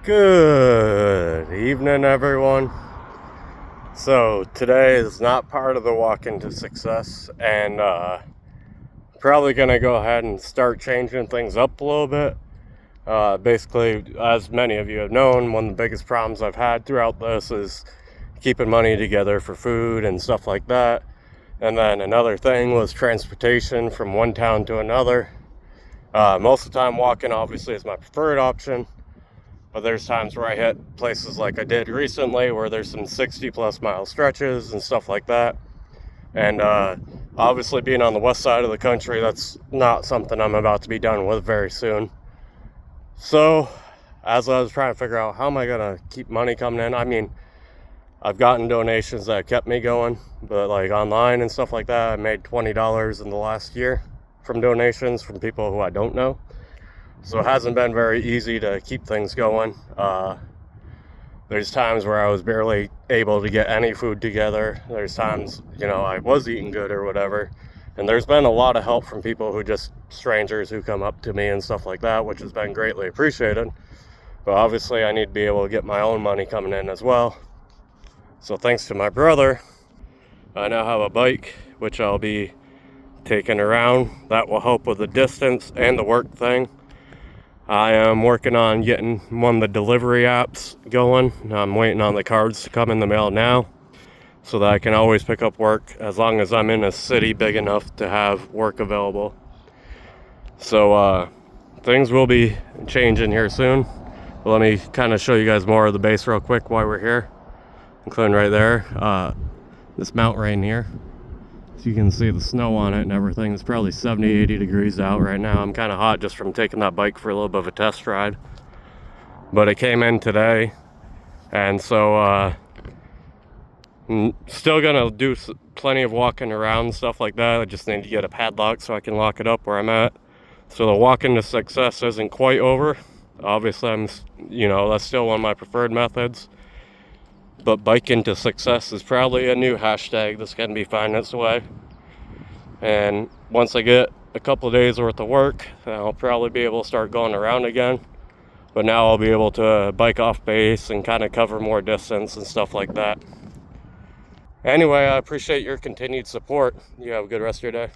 Good evening, everyone. So today is not part of the walk into success, and probably gonna go ahead and start changing things up a little bit. Basically, as many of you have known, one of the biggest problems I've had throughout this is keeping money together for food and stuff like that. And then another thing was transportation from one town to another. Most of the time, walking obviously is my preferred option. But there's times where I hit places like I did recently where there's some 60 plus mile stretches and stuff like that. And obviously, being on the west side of the country, that's not something I'm about to be done with very soon. So, as I was trying to figure out how am I going to keep money coming in, I mean, I've gotten donations that kept me going, but like online and stuff like that, I made $20 in the last year from donations from people who I don't know. So it hasn't been very easy to keep things going. There's times where I was barely able to get any food together. There's times, I was eating good or whatever. And there's been a lot of help from people strangers who come up to me and stuff like that, which has been greatly appreciated. But obviously I need to be able to get my own money coming in as well. So thanks to my brother, I now have a bike, which I'll be taking around. That will help with the distance and the work thing. I am working on getting one of the delivery apps going. I'm waiting on the cards to come in the mail now so that I can always pick up work as long as I'm in a city big enough to have work available. So things will be changing here soon. But let me kind of show you guys more of the base real quick while we're here, including right there, this mount rain here. So you can see the snow on it and everything. It's probably 70, 80 degrees out right now. I'm kind of hot just from taking that bike for a little bit of a test ride. But it came in today. And so, still gonna do plenty of walking around and stuff like that. I just need to get a padlock so I can lock it up where I'm at. So the walk into success isn't quite over. Obviously, that's still one of my preferred methods. But bike into success is probably a new hashtag that's going to be finding its way. And once I get a couple of days worth of work, I'll probably be able to start going around again. But now I'll be able to bike off base and kind of cover more distance and stuff like that. Anyway, I appreciate your continued support. You have a good rest of your day.